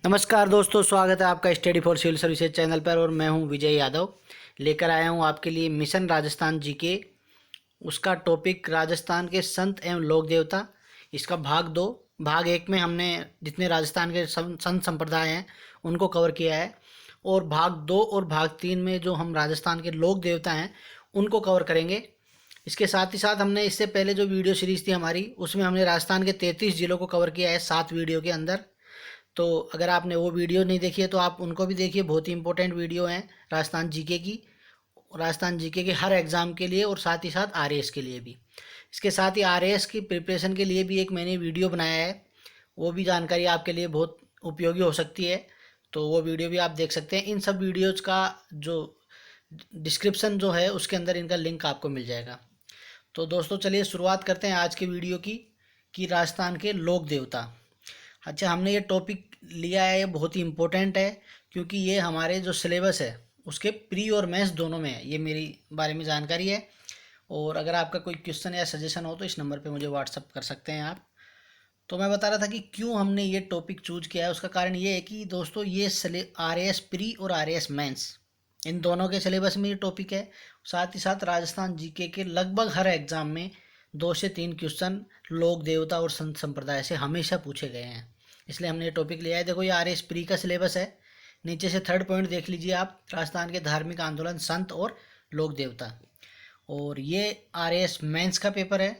नमस्कार दोस्तों, स्वागत है आपका study for civil services channel पर। और मैं हूं विजय यादव। लेकर आया हूं आपके लिए मिशन राजस्थान जीके। उसका टॉपिक राजस्थान के संत एवं लोक देवता। इसका भाग 2। भाग 1 में हमने जितने राजस्थान के संत संप्रदाय हैं उनको कवर किया है, और भाग 2 और भाग 3 में जो हम राजस्थान के लोक देवता हैं उनको कवर करेंगे। इसके साथ ही साथ हमने इससे पहले जो वीडियो सीरीज़ थी हमारी, उसमें हमने राजस्थान के 33 जिलों को कवर किया है 7 वीडियो के अंदर। तो अगर आपने वो वीडियो नहीं देखी है तो आप उनको भी देखिए, बहुत ही इंपॉर्टेंट वीडियो हैं राजस्थान जीके की, राजस्थान जीके के हर एग्ज़ाम के लिए और साथ ही साथ आरएएस के लिए भी। इसके साथ ही आरएएस की प्रिपरेशन के लिए भी एक मैंने वीडियो बनाया है, वो भी जानकारी आपके लिए बहुत उपयोगी हो सकती है, तो वो वीडियो भी आप देख सकते हैं। इन सब वीडियोज़ का जो डिस्क्रिप्शन जो है उसके अंदर इनका लिंक आपको मिल जाएगा। तो दोस्तों चलिए शुरुआत करते हैं आज के वीडियो की, कि राजस्थान के लोक देवता। अच्छा, हमने ये टॉपिक लिया है, ये बहुत ही इम्पोर्टेंट है क्योंकि ये हमारे जो सिलेबस है उसके प्री और मेंस दोनों में है। ये मेरी बारे में जानकारी है, और अगर आपका कोई क्वेश्चन या सजेशन हो तो इस नंबर पे मुझे व्हाट्सअप कर सकते हैं आप। तो मैं बता रहा था कि क्यों हमने ये टॉपिक चूज किया है। उसका कारण ये है कि दोस्तों ये आरएएस प्री और आरएएस मेंस इन दोनों के सिलेबस में ये टॉपिक है। साथ ही साथ राजस्थान जीके के लगभग हर एग्जाम में 2 से 3 क्वेश्चन लोक देवता और संत संप्रदाय से हमेशा पूछे गए हैं, इसलिए हमने ये टॉपिक लिया है। देखो, ये आरएएस प्री का सिलेबस है। नीचे से थर्ड पॉइंट देख लीजिए आप, राजस्थान के धार्मिक आंदोलन, संत और लोक देवता। और ये आरएएस मेंस का पेपर है,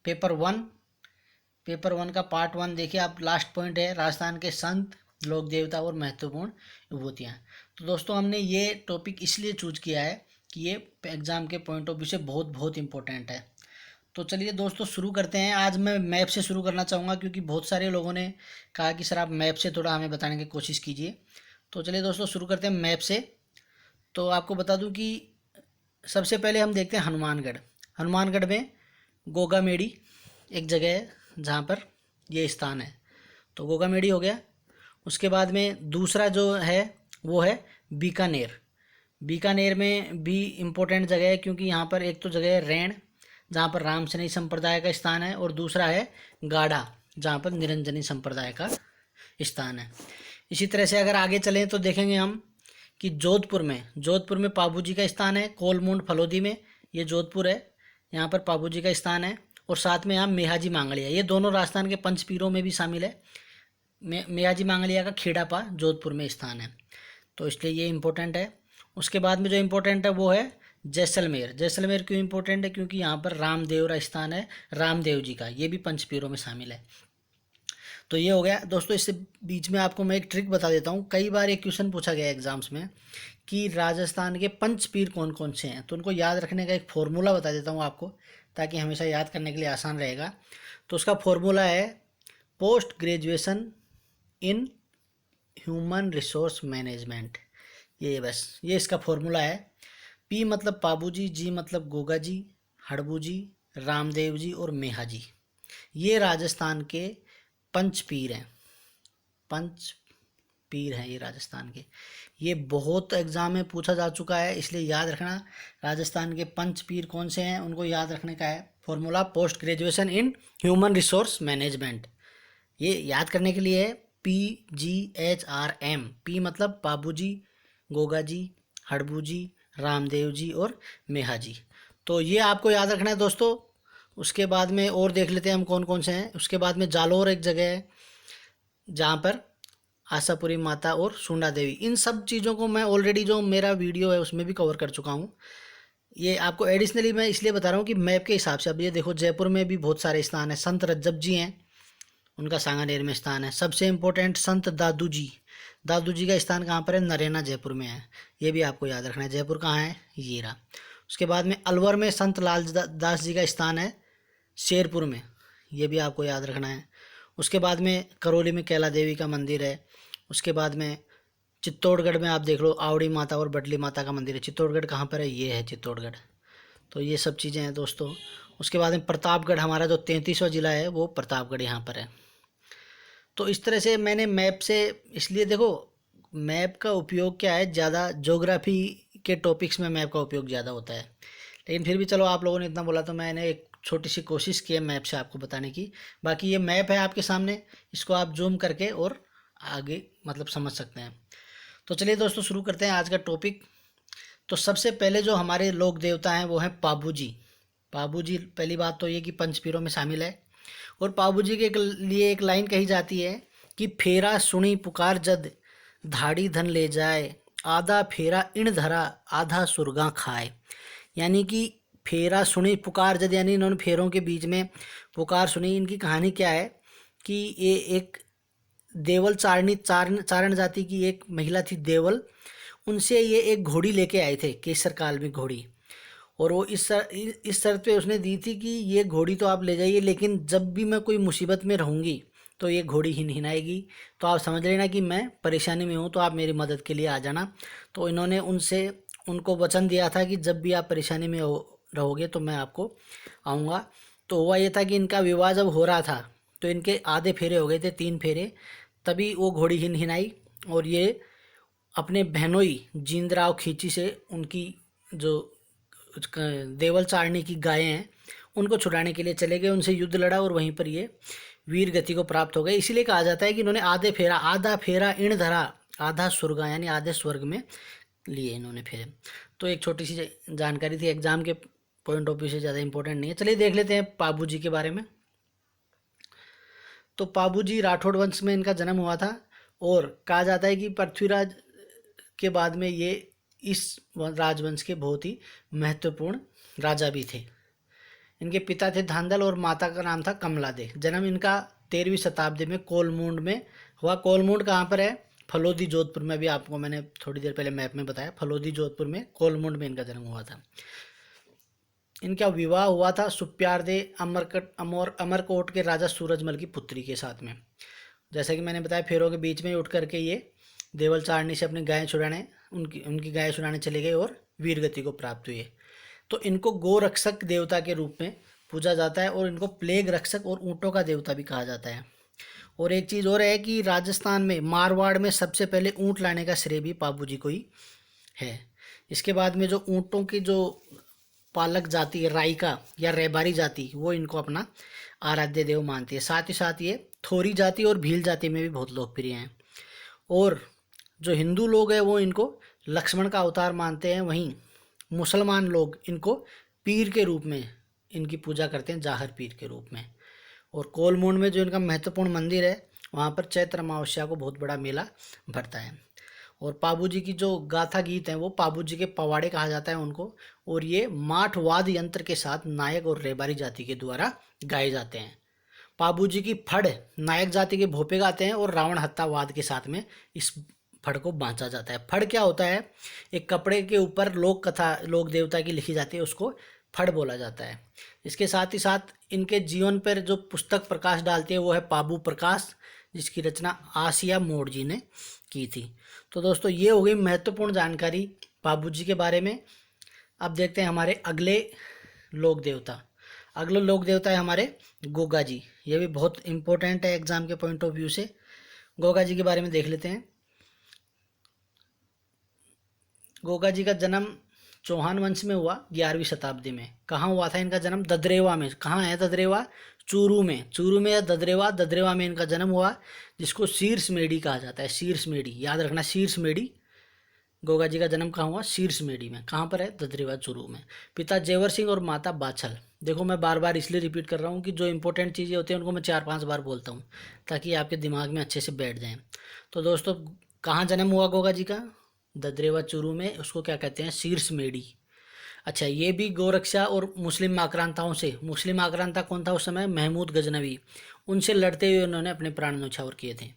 पेपर 1 का पार्ट 1 देखिए आप। लास्ट पॉइंट है राजस्थान के संत, लोक देवता और महत्वपूर्ण विभूतियाँ। तो दोस्तों हमने ये टॉपिक इसलिए चूज किया है कि ये एग्जाम के पॉइंट ऑफ व्यू से बहुत बहुत इंपॉर्टेंट है। तो चलिए दोस्तों शुरू करते हैं। आज मैं मैप से शुरू करना चाहूँगा क्योंकि बहुत सारे लोगों ने कहा कि सर आप मैप से थोड़ा हमें बताने की कोशिश कीजिए। तो चलिए दोस्तों शुरू करते हैं मैप से। तो आपको बता दूं कि सबसे पहले हम देखते हैं हनुमानगढ़। हनुमानगढ़ में गोगामेड़ी एक जगह है जहाँ पर ये स्थान है, तो गोगामेड़ी हो गया। उसके बाद में दूसरा जो है वो है बीकानेर। बीकानेर में भी इम्पोर्टेंट जगह है क्योंकि यहाँ पर एक तो जगह है रैण जहाँ पर रामसनेही संप्रदाय का स्थान है, और दूसरा है गाढ़ा जहाँ पर निरंजनी संप्रदाय का स्थान है। इसी तरह से अगर आगे चलें तो देखेंगे हम कि जोधपुर में पाबू जी का स्थान है। कोलमुंड फलोदी में, ये जोधपुर है, यहाँ पर पाबू जी का स्थान है। और साथ में यहाँ मेहाजी मांगलिया, ये दोनों राजस्थान के पंचपीरों में भी शामिल है। मेहाजी मांगलिया का खेड़ापा जोधपुर में स्थान है, तो इसलिए ये इम्पोर्टेंट है। उसके बाद में जो इम्पोर्टेंट है वो है जैसलमेर। जैसलमेर क्यों इम्पोर्टेंट है? क्योंकि यहाँ पर रामदेवरा स्थान है रामदेव जी का, ये भी पंचपीरों में शामिल है। तो ये हो गया दोस्तों। इससे बीच में आपको मैं एक ट्रिक बता देता हूँ। कई बार एक क्वेश्चन पूछा गया एग्जाम्स में कि राजस्थान के पंचपीर कौन कौन से हैं, तो उनको याद रखने का एक फॉर्मूला बता देता हूँ आपको, ताकि हमेशा याद करने के लिए आसान रहेगा। तो उसका फॉर्मूला है post graduation in human resource management. ये बस ये इसका फॉर्मूला है। पी मतलब पाबू जी, जी मतलब गोगा जी, हड़बू जी, रामदेव जी और मेहा जी, ये राजस्थान के पंचपीर हैं। पंचपीर हैं ये राजस्थान के। ये बहुत एग्जाम में पूछा जा चुका है, इसलिए याद रखना राजस्थान के पंचपीर कौन से हैं, उनको याद रखने का है formula post graduation in human resource management. ये याद करने के लिए है PGHRM। पी मतलब पाबू जी, गोगा जी, हड़बू जी, रामदेव जी और मेहा जी। तो ये आपको याद रखना है दोस्तों। उसके बाद में और देख लेते हैं हम कौन कौन से हैं। उसके बाद में जालोर एक जगह है जहाँ पर आशापुरी माता और सुंडा देवी, इन सब चीज़ों को मैं ऑलरेडी जो मेरा वीडियो है उसमें भी कवर कर चुका हूँ। ये आपको एडिशनली मैं इसलिए बता रहा हूँ कि मैप के हिसाब से। अब ये देखो, जयपुर में भी बहुत सारे स्थान हैं। संत रज्जब जी हैं, उनका सांगानेर में स्थान है। सबसे इम्पोर्टेंट संत दादू जी का स्थान कहाँ पर है? नरेना जयपुर में है। ये भी आपको याद रखना है। जयपुर कहाँ है? ये रहा। उसके बाद में अलवर में संत लाल दास जी का स्थान है, शेरपुर में, ये भी आपको याद रखना है। उसके बाद में करौली में कैला देवी का मंदिर है। उसके बाद में चित्तौड़गढ़ में आप देख लो, आवड़ी माता और बडली माता का मंदिर है। चित्तौड़गढ़ कहाँ पर है? ये है चित्तौड़गढ़। तो ये सब चीज़ें हैं दोस्तों। उसके बाद में प्रतापगढ़, हमारा जो 33वां जिला है वो प्रतापगढ़ यहाँ पर है। तो इस तरह से मैंने मैप से, इसलिए देखो मैप का उपयोग क्या है, ज़्यादा ज्योग्राफी के टॉपिक्स में मैप का उपयोग ज़्यादा होता है। लेकिन फिर भी चलो, आप लोगों ने इतना बोला तो मैंने एक छोटी सी कोशिश की है मैप से आपको बताने की। बाकी ये मैप है आपके सामने, इसको आप जूम करके और आगे मतलब समझ सकते हैं। तो चलिए दोस्तों शुरू करते हैं आज का टॉपिक। तो सबसे पहले जो हमारे लोक देवता हैं वो हैं पाबू जी। पाबू जी, पहली बात तो ये कि पंचपीरों में शामिल है। और पाबू जी के लिए एक लाइन कही जाती है कि फेरा सुनी पुकार जद, धाड़ी धन ले जाए, आधा फेरा इण धरा, आधा सुरगा खाए। यानी कि फेरा सुनी पुकार जद, यानी इन्होंने फेरों के बीच में पुकार सुनी। इनकी कहानी क्या है कि ये एक देवल चारणी चारण जाति की एक महिला थी देवल, उनसे ये एक घोड़ी लेके आए थे, केसर काल में घोड़ी। और वो इस शर्त पे उसने दी थी कि ये घोड़ी तो आप ले जाइए, लेकिन जब भी मैं कोई मुसीबत में रहूँगी तो ये घोड़ी हिनहिनाएगी, तो आप समझ लेना कि मैं परेशानी में हूँ, तो आप मेरी मदद के लिए आ जाना। तो इन्होंने उनको वचन दिया था कि जब भी आप परेशानी में रहोगे तो मैं आपको आऊँगा। तो हुआ ये था कि इनका विवाह जब हो रहा था तो इनके आधे फेरे हो गए थे, 3 फेरे, तभी वो घोड़ी हिनहिनाई और ये अपने बहनोई जींदराव खींची से उनकी जो देवल चारणी की गायें हैं उनको छुड़ाने के लिए चले गए, उनसे युद्ध लड़ा और वहीं पर ये वीर गति को प्राप्त हो गए। इसीलिए कहा जाता है कि इन्होंने आधा फेरा इण धरा, आधा स्वर्गा, यानी आधे स्वर्ग में लिए इन्होंने फेरे। तो एक छोटी सी जानकारी थी, एग्जाम के पॉइंट ऑफ व्यू से ज़्यादा इंपॉर्टेंट नहीं है। चलिए देख लेते हैं पाबू जी के बारे में। तो पाबू जी राठौड़ वंश में इनका जन्म हुआ था और कहा जाता है कि पृथ्वीराज के बाद में ये इस राजवंश के बहुत ही महत्वपूर्ण राजा भी थे। इनके पिता थे धांधल और माता का नाम था कमला दे। जन्म इनका 13वीं शताब्दी में कोलमूंड में हुआ। कोलमूंड कहाँ पर है? फलोदी जोधपुर में। भी आपको मैंने थोड़ी देर पहले मैप में बताया, फलोदी जोधपुर में कोलमूंड में इनका जन्म हुआ था। इनका विवाह हुआ था सुप्यारदे अमरकोट के राजा सूरजमल की पुत्री के साथ में। जैसा कि मैंने बताया, फेरों के बीच में उठ करके ये देवल चारणी से अपनी गायें छुड़ाने उनकी गायें छुड़ाने चले गए और वीर गति को प्राप्त हुए। तो इनको गोरक्षक देवता के रूप में पूजा जाता है और इनको प्लेग रक्षक और ऊँटों का देवता भी कहा जाता है। और एक चीज़ और है कि राजस्थान में मारवाड़ में सबसे पहले ऊँट लाने का श्रेय भी पाबू जी को ही है। इसके बाद में जो ऊँटों की जो पालक जाति है, राइका या रेबारी जाति, वो इनको अपना आराध्य देव मानती है। साथ ही साथ ये थोरी जाति और भील जाति में भी बहुत लोकप्रिय हैं। और जो हिंदू लोग हैं वो इनको लक्ष्मण का अवतार मानते हैं, वहीं मुसलमान लोग इनको पीर के रूप में इनकी पूजा करते हैं, जाहर पीर के रूप में। और कोलमूंड में जो इनका महत्वपूर्ण मंदिर है वहाँ पर चैत्र अमावस्या को बहुत बड़ा मेला भरता है। और पाबू जी की जो गाथा गीत हैं वो पाबू जी के पवाड़े कहा जाता है उनको। और ये माठवाद यंत्र के साथ नायक और रेबारी जाति के द्वारा गाए जाते हैं। पाबू जी की फड़ नायक जाति के भोपे गाते हैं और रावण हत्या वाद के साथ में इस फड़ को बांचा जाता है। फड़ क्या होता है? एक कपड़े के ऊपर लोक कथा लोक देवता की लिखी जाती है, उसको फड़ बोला जाता है। इसके साथ ही साथ इनके जीवन पर जो पुस्तक प्रकाश डालती है वो है पाबू प्रकाश, जिसकी रचना आसिया मोड़ जी ने की थी। तो दोस्तों ये हो गई महत्वपूर्ण जानकारी पाबू जी के बारे में। अब देखते हैं हमारे अगले लोक देवता। अगले लोक देवता है हमारे गोगा जी। ये भी बहुत इंपॉर्टेंट है एग्जाम के पॉइंट ऑफ व्यू से। गोगा जी के बारे में देख लेते हैं। गोगा जी का जन्म चौहान वंश में हुआ 11वीं शताब्दी में। कहाँ हुआ था इनका जन्म? ददरेवा में। कहाँ है ददरेवा? चूरू में। चूरू में या ददरेवा में इनका जन्म हुआ, जिसको शीर्ष मेढ़ी कहा जाता है। शीर्ष मेढ़ी याद रखना, शीर्ष मेढ़ी। गोगा जी का जन्म कहाँ हुआ? शीर्ष मेढ़ी में। कहाँ पर है? ददरेवा चूरू में। पिता जेवर सिंह और माता बाछल। देखो मैं बार बार इसलिए रिपीट कर रहा हूँ कि जो इंपॉर्टेंट चीज़ें होती हैं उनको मैं 4-5 बार बोलता हूँ ताकि आपके दिमाग में अच्छे से बैठ जाएँ। तो दोस्तों कहाँ जन्म हुआ गोगा जी का? ददरेवा चूरू में। उसको क्या कहते हैं? शीर्ष मेढ़ी। अच्छा, ये भी गोरक्षा और मुस्लिम आक्रांताओं से, मुस्लिम आक्रांता कौन था उस समय? महमूद गजनवी। उनसे लड़ते हुए उन्होंने अपने प्राण न्यौछावर किए थे।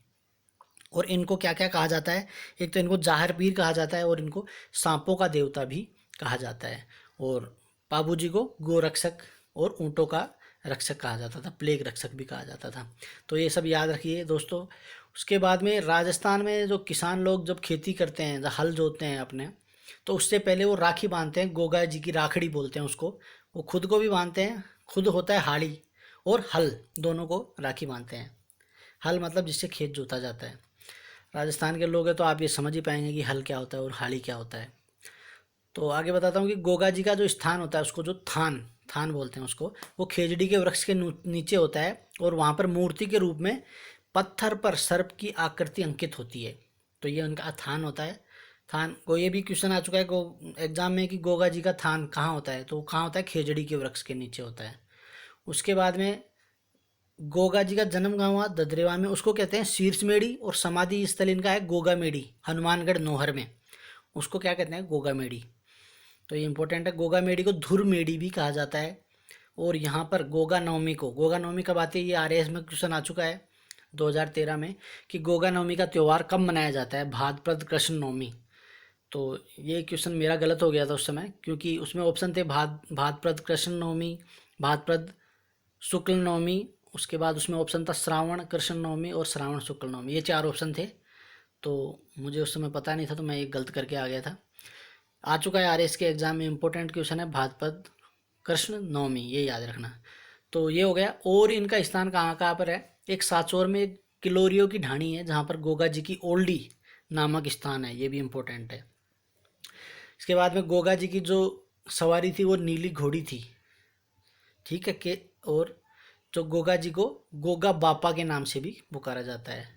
और इनको क्या क्या कहा जाता है? एक तो इनको जाहर पीर कहा जाता है और इनको सांपों का देवता भी कहा जाता है। और पाबू जी को गोरक्षक और ऊँटों का रक्षक कहा जाता था, प्लेग रक्षक भी कहा जाता था। तो ये सब याद रखिए दोस्तों। उसके बाद में राजस्थान में जो किसान लोग जब खेती करते हैं, जब हल जोतते हैं अपने, तो उससे पहले वो राखी बांधते हैं। गोगा जी की राखड़ी बोलते हैं उसको। वो खुद को भी बांधते हैं, खुद होता है हाड़ी, और हल, दोनों को राखी बांधते हैं। हल मतलब जिससे खेत जोता जाता है। राजस्थान के लोग हैं तो आप ये समझ ही पाएंगे कि हल क्या होता है और हाड़ी क्या होता है। तो आगे बताता हूँ कि गोगा जी का जो स्थान होता है उसको जो थान थान बोलते हैं उसको, वो खेजड़ी के वृक्ष के नीचे होता है। और वहाँ पर मूर्ति के रूप में पत्थर पर सर्प की आकृति अंकित होती है। तो ये उनका थान होता है। थान को ये भी क्वेश्चन आ चुका है एग्जाम में कि गोगा जी का थान कहाँ होता है, तो कहाँ होता है, खेजड़ी के वृक्ष के नीचे होता है। उसके बाद में गोगा जी का जन्म कहाँ हुआ, ददरेवा में, उसको कहते हैं शीर्ष मेड़ी, और समाधि स्थल इनका है गोगा मेड़ी, हनुमानगढ़ नौहर में, उसको क्या कहते हैं, गोगा मेड़ी। तो ये इंपॉर्टेंट है। गोगा मेड़ी को धुर मेड़ी भी कहा जाता है। और यहाँ पर गोगा नवमी को, गोगा नवमी कब आती है, ये आरएएस में क्वेश्चन आ चुका है 2013 में कि गोगा नवमी का त्यौहार कब मनाया जाता है, भाद्रपद कृष्ण नवमी। तो ये क्वेश्चन मेरा गलत हो गया था उस समय, क्योंकि उसमें ऑप्शन थे भाद्रपद कृष्ण नवमी, भाद्रपद शुक्ल नवमी, उसके बाद उसमें ऑप्शन था श्रावण कृष्ण नवमी और श्रावण शुक्ल नवमी, ये 4 ऑप्शन थे। तो मुझे उस समय पता नहीं था, तो मैं ये गलत करके आ गया था। आ चुका है आरएएस के एग्जाम में, इंपॉर्टेंट क्वेश्चन है भाद्रपद कृष्ण नवमी, ये याद रखना। तो ये हो गया। और इनका स्थान कहाँ कहाँ पर है, एक साचौर में एक किलोरियो की ढाणी है जहाँ पर गोगा जी की ओल्डी नामक स्थान है, ये भी इम्पोर्टेंट है। इसके बाद में गोगा जी की जो सवारी थी वो नीली घोड़ी थी, ठीक है के। और जो गोगा जी को गोगा बापा के नाम से भी पुकारा जाता है।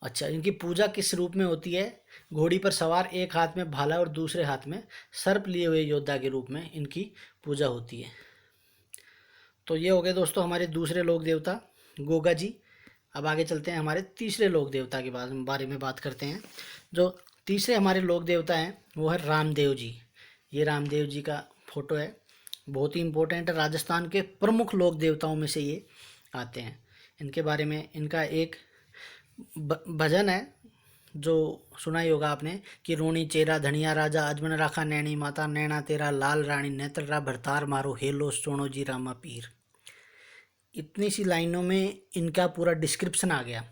अच्छा, इनकी पूजा किस रूप में होती है, घोड़ी पर सवार, एक हाथ में भाला और दूसरे हाथ में सर्प लिए हुए योद्धा के रूप में इनकी पूजा होती है। तो ये हो गए दोस्तों हमारे दूसरे लोक देवता गोगा जी। अब आगे चलते हैं, हमारे तीसरे लोक देवता के बारे में बात करते हैं। जो तीसरे हमारे लोक देवता हैं वो है रामदेव जी। ये रामदेव जी का फोटो है, बहुत ही इम्पोर्टेंट है, राजस्थान के प्रमुख लोक देवताओं में से ये आते हैं। इनके बारे में इनका एक भजन है जो सुना ही होगा आपने कि रोणी चेरा धनिया राजा अजमन राखा नैनी माता नैना तेरा लाल रानी नेत्र रा भरतार मारो हेलो सोनो जी रामा पीर। इतनी सी लाइनों में इनका पूरा डिस्क्रिप्शन आ गया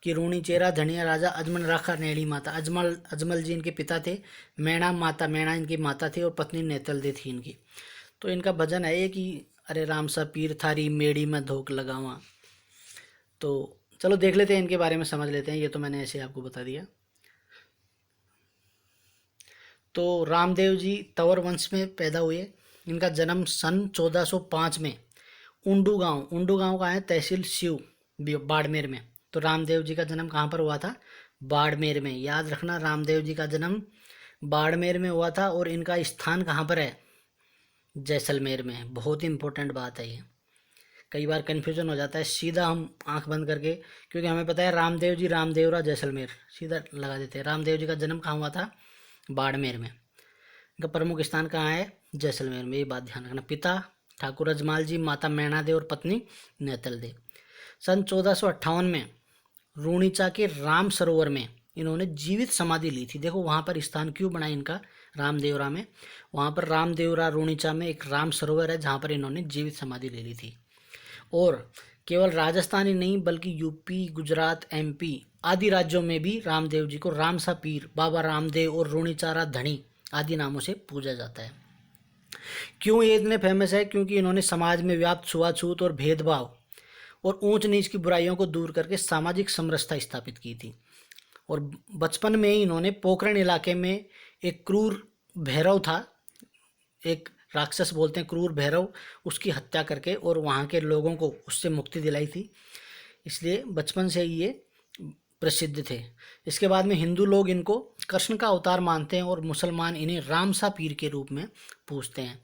कि रोणी चेरा धनिया राजा अजमन राखा नैनी माता, अजमल जी इनके पिता थे, मैणा माता, मैणा इनकी माता थी, और पत्नी नेतल दे थी इनकी। तो इनका भजन है ये कि अरे राम सा पीर थारी मेड़ी में धोख लगावा। तो चलो देख लेते हैं इनके बारे में, समझ लेते हैं। ये तो मैंने ऐसे आपको बता दिया। तो रामदेव जी तंवर वंश में पैदा हुए। इनका जन्म सन 1405 में उंडू गांव का है, तहसील शिव, बाड़मेर में। तो रामदेव जी का जन्म कहाँ पर हुआ था, बाड़मेर में। याद रखना, रामदेव जी का जन्म बाड़मेर में हुआ था। और इनका स्थान कहाँ पर है, जैसलमेर में। बहुत ही इंपॉर्टेंट बात है ये, कई बार कन्फ्यूजन हो जाता है, सीधा हम आंख बंद करके, क्योंकि हमें पता है रामदेव जी रामदेवरा जैसलमेर सीधा लगा देते हैं। रामदेव जी का जन्म कहाँ हुआ था, बाड़मेर में। इनका प्रमुख स्थान कहाँ है, जैसलमेर में, ये बात ध्यान रखना। पिता ठाकुर अजमाल जी, माता मैणा दे और पत्नी नेतल दे। सन 1458 में रूणीचा के राम सरोवर में इन्होंने जीवित समाधि ली थी। देखो वहाँ पर स्थान क्यों बना इनका, रामदेवरा में। वहाँ पर रामदेवरा रूणीचा में एक राम सरोवर है जहाँ पर इन्होंने जीवित समाधि ले ली थी। और केवल राजस्थान ही नहीं बल्कि यूपी, गुजरात, एमपी आदि राज्यों में भी रामदेव जी को रामसा पीर, बाबा रामदेव और रूणीचारा धनी आदि नामों से पूजा जाता है। क्यों ये इतने फेमस है, क्योंकि इन्होंने समाज में व्याप्त छुआछूत और भेदभाव और ऊंच नीच की बुराइयों को दूर करके सामाजिक समरसता स्थापित की थी। और बचपन में ही इन्होंने पोखरण इलाके में एक क्रूर भैरव था, एक राक्षस बोलते हैं क्रूर भैरव, उसकी हत्या करके और वहाँ के लोगों को उससे मुक्ति दिलाई थी। इसलिए बचपन से ही ये प्रसिद्ध थे। इसके बाद में हिंदू लोग इनको कृष्ण का अवतार मानते हैं और मुसलमान इन्हें रामसा पीर के रूप में पूजते हैं।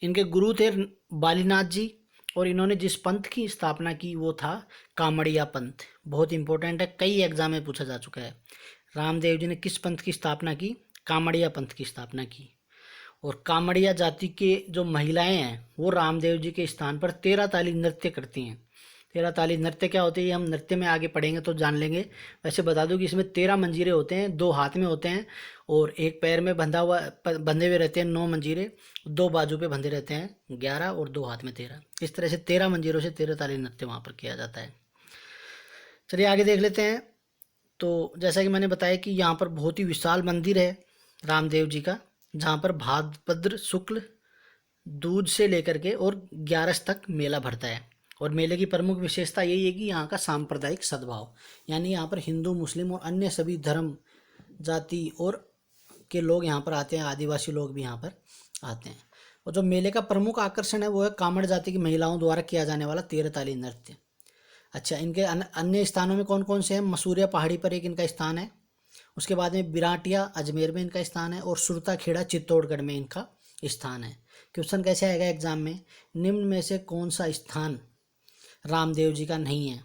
इनके गुरु थे बालीनाथ जी, और इन्होंने जिस पंथ की स्थापना की वो था कामड़िया पंथ। बहुत इंपॉर्टेंट है, कई एग्जाम में पूछा जा चुका है। रामदेव जी ने किस पंथ की स्थापना की, कामड़िया पंथ की स्थापना की। और कामड़िया जाति के जो महिलाएं हैं वो रामदेव जी के स्थान पर 13 ताली नृत्य करती हैं। 13 ताली नृत्य क्या होते हैं, ये हम नृत्य में आगे पढ़ेंगे तो जान लेंगे। वैसे बता दूं कि इसमें 13 मंजीरे होते हैं, 2 हाथ में होते हैं और एक पैर में बंधे हुए रहते हैं 9 मंजीरे, 2 बाजू पे बंधे रहते हैं 11 और 2 हाथ में 13। इस तरह से 13 मंजीरों से 13 ताली नृत्य वहाँ पर किया जाता है। चलिए आगे देख लेते हैं। तो जैसा कि मैंने बताया कि यहाँ पर बहुत ही विशाल मंदिर है रामदेव जी का, जहाँ पर भाद्रपद शुक्ल दूज से लेकर के और 11 तक मेला भरता है। और मेले की प्रमुख विशेषता यही है कि यहाँ का सांप्रदायिक सद्भाव, यानी यहाँ पर हिंदू, मुस्लिम और अन्य सभी धर्म, जाति और के लोग यहाँ पर आते हैं, आदिवासी लोग भी यहाँ पर आते हैं। और जो मेले का प्रमुख आकर्षण है वो है कामड़ जाति की महिलाओं द्वारा किया जाने वाला 13 ताली नृत्य। अच्छा, इनके अन्य स्थानों में कौन कौन से हैं? मसूरिया पहाड़ी पर एक इनका स्थान है, उसके बाद में बिराटिया अजमेर में इनका स्थान है, और सुरता खेड़ा चित्तौड़गढ़ में इनका स्थान है। क्वेश्चन कैसे आएगा एग्जाम में? निम्न में से कौन सा स्थान रामदेव जी का नहीं है?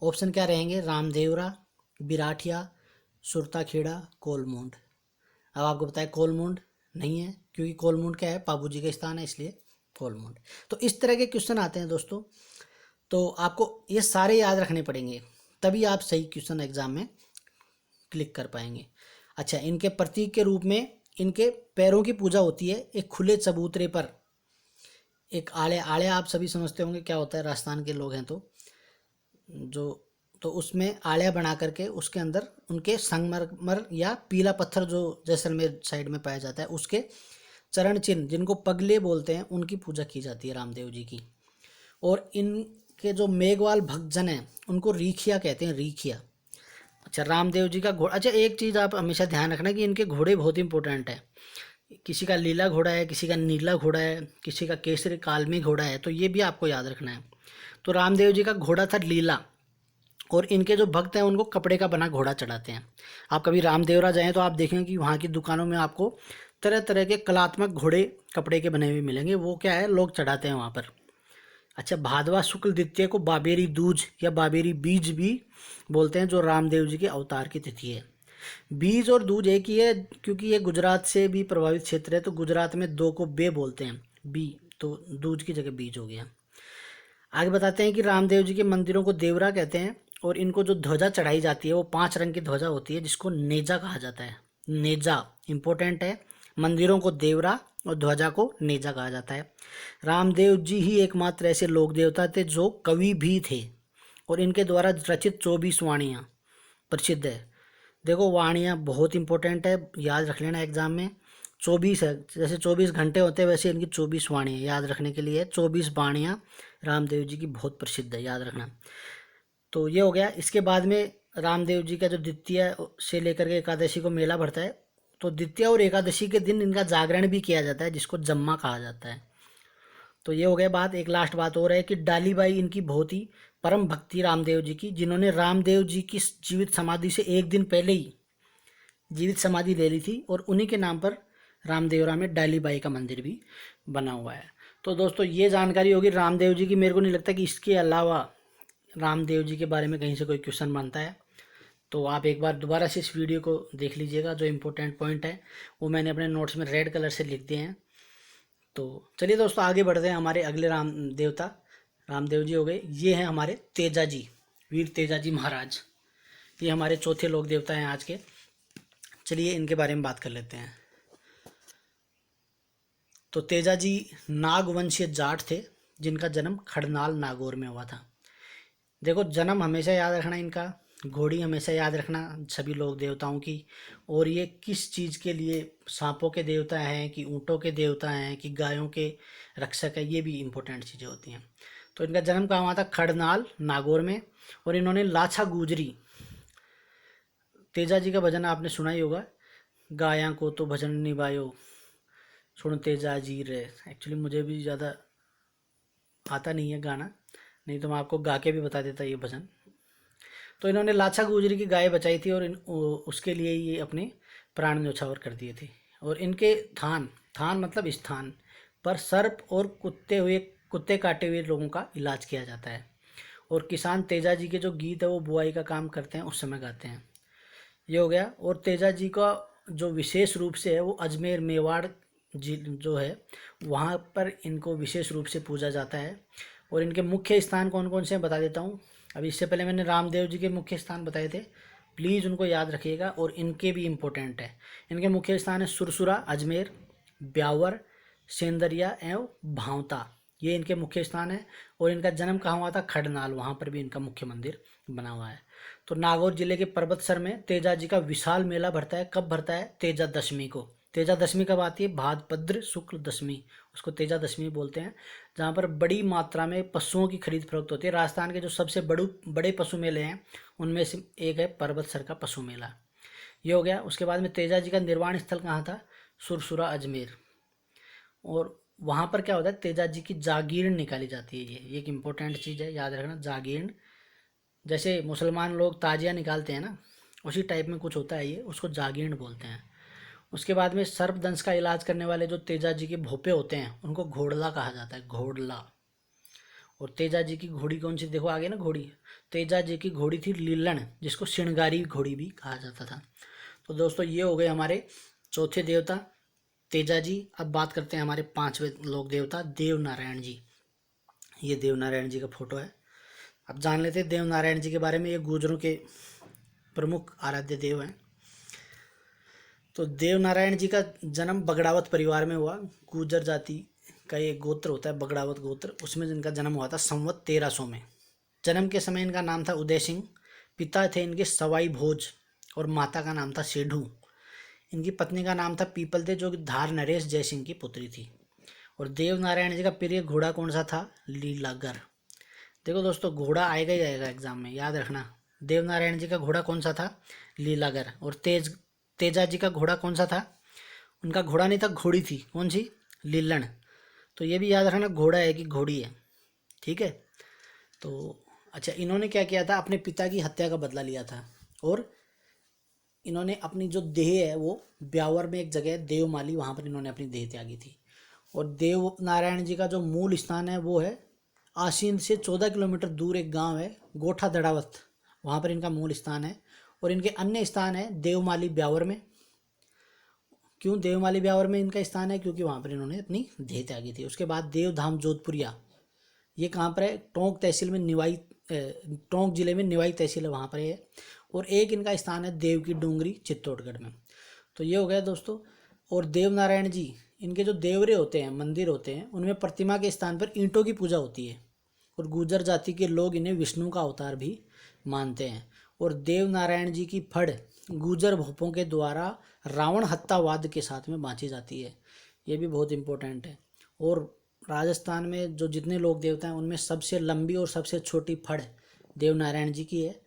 ऑप्शन क्या रहेंगे? रामदेवरा, बिराटिया, सुरता खेड़ा, कोलमुंड। अब आपको बताया कोलमुंड नहीं है, क्योंकि कोलमुंड क्या है? बाबू जी का स्थान है, इसलिए कोलमुंड। तो इस तरह के क्वेश्चन आते हैं दोस्तों, तो आपको ये सारे याद रखने पड़ेंगे, तभी आप सही क्वेश्चन एग्जाम में क्लिक कर पाएंगे। अच्छा, इनके प्रतीक के रूप में इनके पैरों की पूजा होती है। एक खुले चबूतरे पर एक आड़े, आड़े आप सभी समझते होंगे क्या होता है, राजस्थान के लोग हैं तो जो, तो उसमें आड़िया बना करके उसके अंदर उनके संगमरमर या पीला पत्थर जो जैसलमेर साइड में पाया जाता है, उसके चरण चिन्ह जिनको पगले बोलते हैं, उनकी पूजा की जाती है रामदेव जी की। और इनके जो मेघवाल भक्तजन हैं उनको रीखिया कहते हैं, रीखिया। अच्छा, रामदेव जी का घोड़ा। अच्छा, एक चीज़ आप हमेशा ध्यान रखना कि इनके घोड़े बहुत इंपॉर्टेंट है। किसी का लीला घोड़ा है, किसी का नीला घोड़ा है, किसी का केसरी कालमी घोड़ा है, तो ये भी आपको याद रखना है। तो रामदेव जी का घोड़ा था लीला, और इनके जो भक्त हैं उनको कपड़े का बना घोड़ा चढ़ाते हैं। आप कभी रामदेवरा जाएं तो आप देखेंगे कि वहाँ की दुकानों में आपको तरह तरह के कलात्मक घोड़े कपड़े के बने हुए मिलेंगे। वो क्या है, लोग चढ़ाते हैं वहाँ पर। अच्छा, भादवा शुक्ल द्वितीय को बाबेरी दूज या बाबेरी बीज भी बोलते हैं, जो रामदेव जी के अवतार की तिथि है। बीज और दूज एक ही है, क्योंकि ये गुजरात से भी प्रभावित क्षेत्र है, तो गुजरात में दो को बे बोलते हैं, बी, तो दूज की जगह बीज हो गया। आगे बताते हैं कि रामदेव जी के मंदिरों को देवरा कहते हैं, और इनको जो ध्वजा चढ़ाई जाती है वो 5 रंग की ध्वजा होती है, जिसको नेजा कहा जाता है। नेजा इंपॉर्टेंट है। मंदिरों को देवरा और ध्वजा को नेजा कहा जाता है। रामदेव जी ही एकमात्र ऐसे लोक देवता थे जो कवि भी थे, और इनके द्वारा रचित 24 वाणियाँ प्रसिद्ध है। देखो, वाणियाँ बहुत इंपॉर्टेंट है, याद रख लेना एग्जाम में। 24 है, जैसे 24 घंटे होते हैं वैसे इनकी 24 वाणियाँ याद रखने के लिए। 24 वाणियाँ रामदेव जी की बहुत प्रसिद्ध है, याद रखना। तो ये हो गया। इसके बाद में रामदेव जी का जो द्वितीय से लेकर के एकादशी को मेला भरता है, तो द्वितीय और एकादशी के दिन इनका जागरण भी किया जाता है, जिसको जम्मा कहा जाता है। तो ये हो गया बात। एक लास्ट बात और है कि डालीबाई इनकी बहुत ही परम भक्ति रामदेव जी की, जिन्होंने रामदेव जी की जीवित समाधि से एक दिन पहले ही जीवित समाधि ले ली थी, और उन्हीं के नाम पर रामदेवरा में डालीबाई का मंदिर भी बना हुआ है। तो दोस्तों, ये जानकारी होगी रामदेव जी की। मेरे को नहीं लगता कि इसके अलावा रामदेव जी के बारे में कहीं से कोई क्वेश्चन बनता है। तो आप एक बार दोबारा से इस वीडियो को देख लीजिएगा। जो इम्पोर्टेंट पॉइंट है वो मैंने अपने नोट्स में रेड कलर से लिख दिए हैं। तो चलिए दोस्तों, आगे बढ़ते हैं। हमारे अगले राम देवता रामदेव जी हो गए। ये हैं हमारे तेजा जी, वीर तेजा जी महाराज। ये हमारे चौथे लोक देवता हैं आज के। चलिए इनके बारे में बात कर लेते हैं। तो तेजा जी नागवंशीय जाट थे, जिनका जन्म खड़नाल नागौर में हुआ था। देखो, जन्म हमेशा याद रखना इनका, घोड़ी हमेशा याद रखना सभी लोक देवताओं की, और ये किस चीज़ के लिए, सांपों के देवता हैं कि ऊँटों के देवता हैं कि गायों के रक्षक है, ये भी इम्पोर्टेंट चीज़ें होती हैं। तो इनका जन्म कहाँ हुआ था? खड़नाल नागौर में। और इन्होंने लाछा गुजरी, तेजा जी का भजन आपने सुना ही होगा, गाया को तो भजन निभायो सुन तेजा जी रे। एक्चुअली मुझे भी ज़्यादा आता नहीं है गाना, नहीं तो मैं आपको गा के भी बता देता ये भजन। तो इन्होंने लाछा गुजरी की गाय बचाई थी, और उसके लिए ये अपने प्राण न्यौछावर कर दिए थे। और इनके थान, थान मतलब स्थान पर सर्प और कुत्ते काटे हुए लोगों का इलाज किया जाता है। और किसान तेजा जी के जो गीत है वो बुआई का काम करते हैं, उस समय गाते हैं। ये हो गया। और तेजा जी का जो विशेष रूप से है वो अजमेर मेवाड़ जी जो है वहाँ पर इनको विशेष रूप से पूजा जाता है। और इनके मुख्य स्थान कौन कौन से हैं बता देता हूँ। अभी इससे पहले मैंने रामदेव जी के मुख्य स्थान बताए थे, प्लीज़ उनको याद रखिएगा, और इनके भी इम्पोर्टेंट है। इनके मुख्य स्थान है सुरसुरा अजमेर, ब्यावर, सेंदरिया एवं भावता, ये इनके मुख्य स्थान है। और इनका जन्म कहाँ हुआ था? खड़नाल, वहाँ पर भी इनका मुख्य मंदिर बना हुआ है। तो नागौर जिले के पर्वतसर में तेजा जी का विशाल मेला भरता है। कब भरता है? तेजा दशमी को। तेजा दशमी कब आती है? भाद्रपद शुक्ल दशमी, उसको तेजा दशमी बोलते हैं, जहाँ पर बड़ी मात्रा में पशुओं की खरीद फरोख्त होती है। राजस्थान के जो सबसे बड़े पशु मेले हैं उनमें से एक है पर्वतसर का पशु मेला। ये हो गया। उसके बाद में तेजा जी का निर्वाण स्थल कहाँ था? सुरसुरा अजमेर। और वहाँ पर क्या होता है? तेजा जी की जागीर निकाली जाती है। ये एक इम्पोर्टेंट चीज़ है, याद रखना, जागीर जैसे मुसलमान लोग ताजिया निकालते हैं ना, उसी टाइप में कुछ होता है ये, उसको जागीर बोलते हैं। उसके बाद में सर्पदंश का इलाज करने वाले जो तेजा जी के भोपे होते हैं उनको घोड़ला कहा जाता है, घोड़ला। और तेजा जी की घोड़ी कौन सी, देखो आगे ना घोड़ी, तेजा जी की घोड़ी थी लीलन, जिसको श्रृंगारी घोड़ी भी कहा जाता था। तो दोस्तों ये हो गए हमारे चौथे देवता तेजा जी। अब बात करते हैं हमारे पांचवें लोक देवता देव नारायण जी। ये देव नारायण जी का फोटो है। अब जान लेते हैं देव नारायण जी के बारे में। ये गुर्जरों के प्रमुख आराध्य देव हैं। तो देव नारायण जी का जन्म बगड़ावत परिवार में हुआ। गुर्जर जाति का एक गोत्र होता है बगड़ावत गोत्र, उसमें जिनका जन्म हुआ था संवत 1300 में। जन्म के समय इनका नाम था उदय सिंह। पिता थे इनके सवाई भोज और माता का नाम था सेठू। इनकी पत्नी का नाम था पीपल दे, जो कि धार नरेश जयसिंह की पुत्री थी। और देव नारायण जी का प्रिय घोड़ा कौन सा था, लीलागर। देखो दोस्तों घोड़ा आएगा ही आएगा एग्जाम में, याद रखना। देव नारायण जी का घोड़ा कौन सा था, लीलागर। और तेजा जी का घोड़ा कौन सा था, उनका घोड़ा नहीं था, घोड़ी थी, कौन सी, लीलन। तो ये भी याद रखना घोड़ा है कि घोड़ी है, ठीक है। तो अच्छा, इन्होंने क्या किया था, अपने पिता की हत्या का बदला लिया था। और इन्होंने अपनी जो देह है वो ब्यावर में एक जगह है देवमाली, वहाँ पर इन्होंने अपनी देह त्यागी थी। और देव नारायण जी का जो मूल स्थान है वो है आसीन से 14 किलोमीटर दूर एक गांव है गोठा दड़ावत, वहाँ पर इनका मूल स्थान है। और इनके अन्य स्थान है देवमाली ब्यावर में। क्यों देवमाली ब्यावर में इनका स्थान है, क्योंकि वहाँ पर इन्होंने अपनी देह त्यागी थी। उसके बाद देवधाम जोधपुरिया, ये कहाँ पर है, टोंक तहसील में निवाई, टोंक जिले में निवाई तहसील है, वहाँ पर है। और एक इनका स्थान है देव की डूंगरी चित्तौड़गढ़ में। तो ये हो गया दोस्तों। और देव नारायण जी, इनके जो देवरे होते हैं, मंदिर होते हैं, उनमें प्रतिमा के स्थान पर ईंटों की पूजा होती है। और गुर्जर जाति के लोग इन्हें विष्णु का अवतार भी मानते हैं। और देव नारायण जी की फड़ गुर्जर भोपों के द्वारा रावण हत्यावाद के साथ में बाँची जाती है, ये भी बहुत इंपॉर्टेंट है। और राजस्थान में जो जितने लोक देवता हैं उनमें सबसे लंबी और सबसे छोटी फड़ देव नारायण जी की है।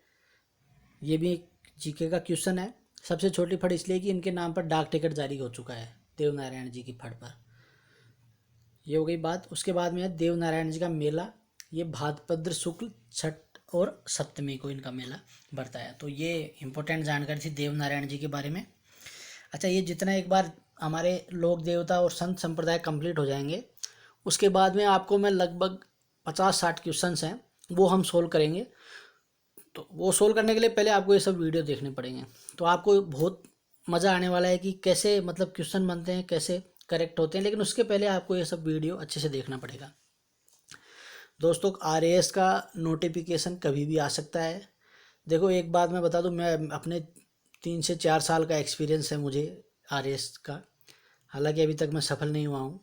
ये भी एक जीके का क्वेश्चन है। सबसे छोटी फड़ इसलिए कि इनके नाम पर डाक टिकट जारी हो चुका है देव नारायण जी की फड़ पर। ये हो गई बात। उसके बाद में है देव नारायण जी का मेला। ये भाद्रपद शुक्ल छठ और सप्तमी को इनका मेला बढ़ता है। तो ये इंपॉर्टेंट जानकारी थी देव नारायण जी के बारे में। अच्छा, ये जितना एक बार हमारे लोक देवता और संत संप्रदाय कंप्लीट हो जाएंगे, उसके बाद में आपको मैं लगभग 50-60 क्वेश्चंस हैं वो हम सोल्व करेंगे। तो वो सोल्व करने के लिए पहले आपको ये सब वीडियो देखने पड़ेंगे। तो आपको बहुत मज़ा आने वाला है कि कैसे मतलब क्वेश्चन बनते हैं, कैसे करेक्ट होते हैं। लेकिन उसके पहले आपको ये सब वीडियो अच्छे से देखना पड़ेगा। दोस्तों आरएएस का नोटिफिकेशन कभी भी आ सकता है। देखो एक बात मैं बता दूं, मैं अपने 3 से 4 साल का एक्सपीरियंस है मुझे आरएएस का। हालांकि अभी तक मैं सफल नहीं हुआ हूँ,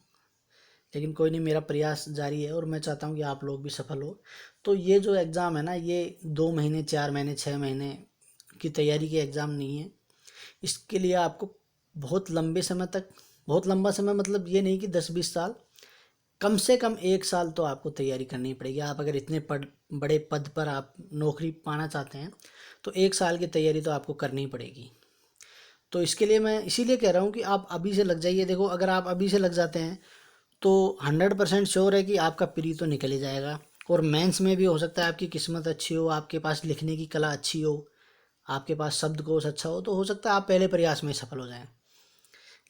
लेकिन कोई नहीं, मेरा प्रयास जारी है और मैं चाहता हूँ कि आप लोग भी सफल हो। तो ये जो एग्ज़ाम है ना, ये 2 महीने, 4 महीने, 6 महीने की तैयारी के एग्ज़ाम नहीं है। इसके लिए आपको बहुत लंबे समय तक, बहुत लंबा समय मतलब ये नहीं कि 10-20 साल, कम से कम 1 साल तो आपको तैयारी करनी पड़ेगी। आप अगर इतने बड़े पद पर आप नौकरी पाना चाहते हैं तो 1 साल की तैयारी तो आपको करनी पड़ेगी। तो इसके लिए मैं इसीलिए कह रहा हूँ कि आप अभी से लग जाइए। देखो अगर आप अभी से लग जाते हैं तो 100% श्योर है कि आपका प्री तो निकल ही जाएगा। और मेंस में भी हो सकता है आपकी किस्मत अच्छी हो, आपके पास लिखने की कला अच्छी हो, आपके पास शब्दकोश अच्छा हो, तो हो सकता है आप पहले प्रयास में सफल हो जाएं।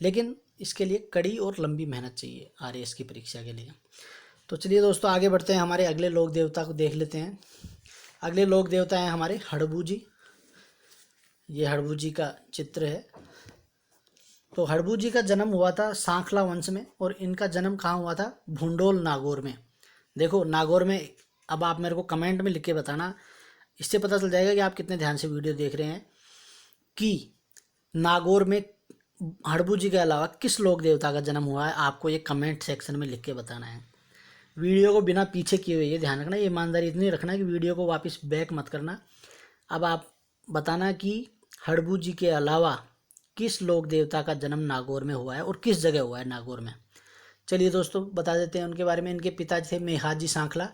लेकिन इसके लिए कड़ी और लंबी मेहनत चाहिए आरएएस की परीक्षा के लिए। तो चलिए दोस्तों आगे बढ़ते हैं, हमारे अगले लोक देवता को देख लेते हैं। अगले लोक देवता हैं हमारे हड़बू जी। ये हड़बू जी का चित्र है। तो हड़बू जी का जन्म हुआ था सांखला वंश में, और इनका जन्म कहाँ हुआ था, भुंडोल नागौर में। देखो नागौर में, अब आप मेरे को कमेंट में लिख के बताना, इससे पता चल जाएगा कि आप कितने ध्यान से वीडियो देख रहे हैं, कि नागौर में हड़बू जी के अलावा किस लोक देवता का जन्म हुआ है। आपको ये कमेंट सेक्शन में लिख के बताना है। वीडियो को बिना पीछे किए हुए, ये ध्यान रखना, ये ईमानदारी इतनी रखना कि वीडियो को वापस बैक मत करना। अब आप बताना कि हड़बू जी के अलावा किस लोक देवता का जन्म नागौर में हुआ है और किस जगह हुआ है नागौर में। चलिए दोस्तों बता देते हैं उनके बारे में। इनके पिता थे मेहाजी सांखला,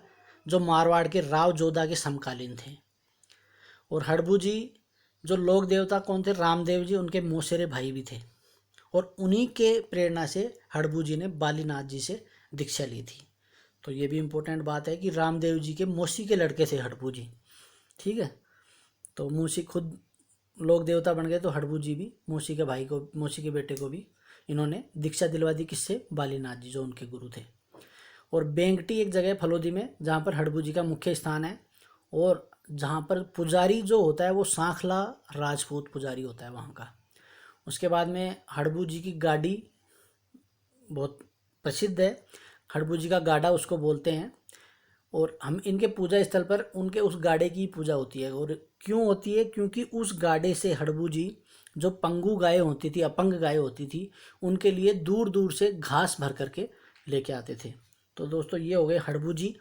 जो मारवाड़ के राव जोधा के समकालीन थे। और हड़बू जी जो लोक देवता कौन थे, रामदेव जी, उनके मौसेरे भाई भी थे। और उन्हीं के प्रेरणा से हड़बू जी ने बालीनाथ जी से दीक्षा ली थी। तो ये भी इम्पोर्टेंट बात है कि रामदेव जी के मौसी के लड़के थे हड़बू जी। ठीक है। तो मूसी खुद लोक देवता बन गए, तो हड़बू जी भी मूसी के भाई को, मूसी के बेटे को भी इन्होंने दीक्षा दिलवा दी। किससे? बालीनाथ जी जो उनके गुरु थे। और बेंगटी एक जगह है फलोदी में जहाँ पर हड़बू जी का मुख्य स्थान है, और जहाँ पर पुजारी जो होता है वो सांखला राजपूत पुजारी होता है वहाँ का। उसके बाद में हड़बू जी की गाड़ी बहुत प्रसिद्ध है, हड़बू जी का गाड़ा उसको बोलते हैं। और हम इनके पूजा स्थल पर उनके उस गाड़े की पूजा होती है। और क्यों होती है? क्योंकि उस गाड़े से हड़बू जी जो पंगु गाय होती थी, अपंग गाय होती थी, उनके लिए दूर दूर से घास भर करके लेके आते थे। तो दोस्तों ये हो गए हड़बू जी।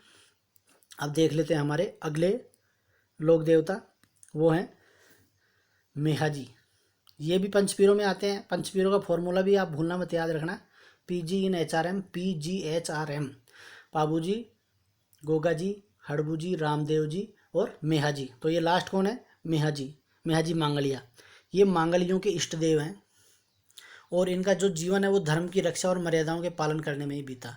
अब देख लेते हैं हमारे अगले लोक देवता, वो हैं मेहाजी। ये भी पंचपीरों में आते हैं। पंचपीरों का फॉर्मूला भी आप भूलना मत, याद रखना, PG/HRM, PGHRM। पाबू जी, गोगा जी, हड़बू जी, रामदेव जी और मेहा जी। तो ये लास्ट कौन है? मेहा जी। मेहा जी मांगलिया, ये मांगलियों के इष्ट देव हैं। और इनका जो जीवन है वो धर्म की रक्षा और मर्यादाओं के पालन करने में ही बीता।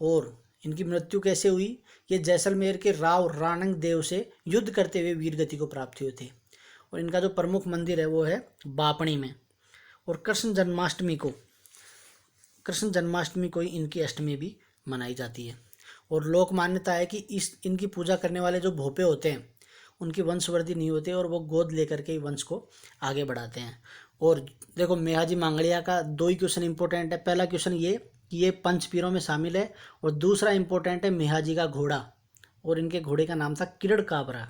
और इनकी मृत्यु कैसे हुई? ये जैसलमेर के राव राणंग देव से युद्ध करते हुए वीर गति को प्राप्त हुए थे। और इनका जो प्रमुख मंदिर है वो है बापणी में। और कृष्ण जन्माष्टमी को ही इनकी अष्टमी भी मनाई जाती है। और लोक मान्यता है कि इनकी पूजा करने वाले जो भोपे होते हैं उनकी वंशवृद्धि नहीं होती, और वो गोद लेकर के ही वंश को आगे बढ़ाते हैं। और देखो मेहाजी मांगलिया का 2 ही क्वेश्चन इंपॉर्टेंट है। पहला क्वेश्चन ये कि ये पंचपीरों में शामिल है, और दूसरा इंपॉर्टेंट है मेहाजी का घोड़ा, और इनके घोड़े का नाम था किरण काबरा।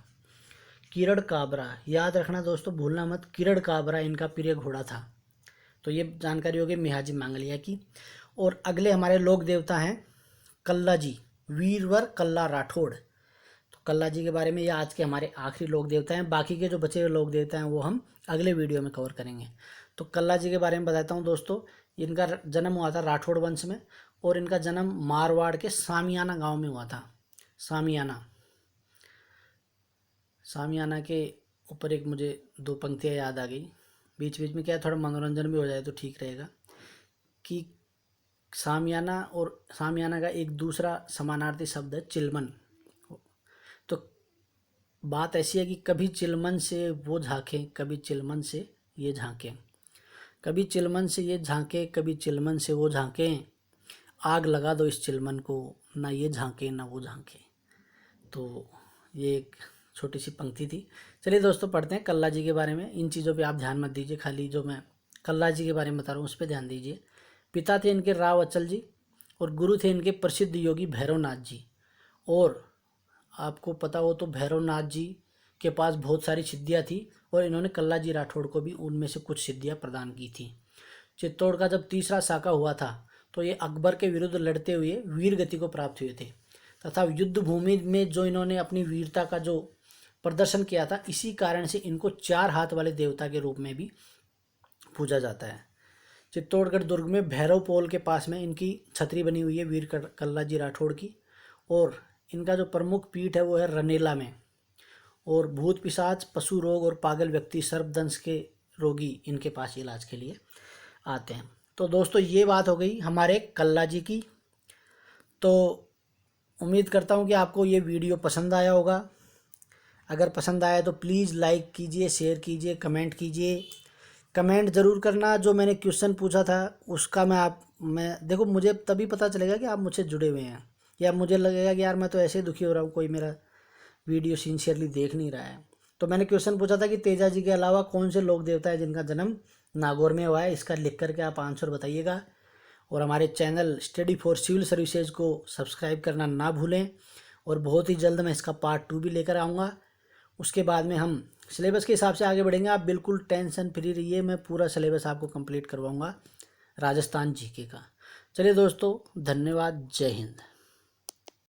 किरण काबरा याद रखना दोस्तों, भूलना मत, किरण काबरा इनका प्रिय घोड़ा था। तो ये जानकारी होगी मेहाजी मांगलिया की। और अगले हमारे लोक देवता हैं कल्ला जी, वीरवर कल्ला राठौड़। तो कल्ला जी के बारे में ये आज के हमारे आखिरी लोक देवता हैं। बाकी के जो बचे हुए लोक देवता हैं वो हम अगले वीडियो में कवर करेंगे। तो कल्ला जी के बारे में बताता हूँ दोस्तों। इनका जन्म हुआ था राठौड़ वंश में, और इनका जन्म मारवाड़ के सामियाना गांव में हुआ था। सामियाना के ऊपर एक मुझे 2 पंक्तियाँ याद आ गई, बीच बीच में क्या थोड़ा मनोरंजन भी हो जाए तो ठीक रहेगा। कि सामियाना और सामियाना का एक दूसरा समानार्थी शब्द है चिलमन। तो बात ऐसी है कि कभी चिलमन से वो झांकें, कभी चिलमन से ये झांकें, कभी चिलमन से ये झांकें, कभी चिलमन से वो झांकें, आग लगा दो इस चिलमन को, ना ये झांके ना वो झांके। तो ये एक छोटी सी पंक्ति थी। चलिए दोस्तों पढ़ते हैं कल्ला जी के बारे में। इन चीज़ों पे आप ध्यान मत दीजिए, खाली जो मैं कल्ला जी के बारे में बता रहा हूँ उस पर ध्यान दीजिए। पिता थे इनके राव अचल जी, और गुरु थे इनके प्रसिद्ध योगी भैरवनाथ जी। और आपको पता हो तो भैरवनाथ जी के पास बहुत सारी सिद्धियाँ थी, और इन्होंने कल्ला जी राठौड़ को भी उनमें से कुछ सिद्धियाँ प्रदान की थी। चित्तौड़ का जब तीसरा साका हुआ था तो ये अकबर के विरुद्ध लड़ते हुए वीर गति को प्राप्त हुए थे, तथा युद्ध भूमि में जो इन्होंने अपनी वीरता का जो प्रदर्शन किया था, इसी कारण से इनको 4 हाथ वाले देवता के रूप में भी पूजा जाता है। चित्तौड़गढ़ दुर्ग में भैरव पोल के पास में इनकी छतरी बनी हुई है वीर कल्ला जी राठौड़ की। और इनका जो प्रमुख पीठ है वो है रनेला में। और भूत पिशाच, पशु रोग और पागल व्यक्ति, सर्पदंश के रोगी इनके पास इलाज के लिए आते हैं। तो दोस्तों ये बात हो गई हमारे कल्ला जी की। तो उम्मीद करता हूँ कि आपको ये वीडियो पसंद आया होगा। अगर पसंद आया तो प्लीज़ लाइक कीजिए, शेयर कीजिए, कमेंट कीजिए। कमेंट ज़रूर करना जो मैंने क्वेश्चन पूछा था उसका। मैं देखो, मुझे तभी पता चलेगा कि आप मुझसे जुड़े हुए हैं, या मुझे लगेगा कि यार मैं तो ऐसे ही दुखी हो रहा हूँ, कोई मेरा वीडियो सिंसियरली देख नहीं रहा है। तो मैंने क्वेश्चन पूछा था कि तेजा जी के अलावा कौन से लोक देवता है जिनका जन्म नागौर में हुआ है। इसका लिख करके आप आंसर बताइएगा। और हमारे channel study for civil services को सब्सक्राइब करना ना भूलें। और बहुत ही जल्द मैं इसका पार्ट 2 भी लेकर आऊँगा। उसके बाद में हम सिलेबस के हिसाब से आगे बढ़ेंगे। आप बिल्कुल टेंशन फ्री रहिए, मैं पूरा सिलेबस आपको कंप्लीट करवाऊँगा राजस्थान जीके का। चलिए दोस्तों, धन्यवाद, जय हिंद।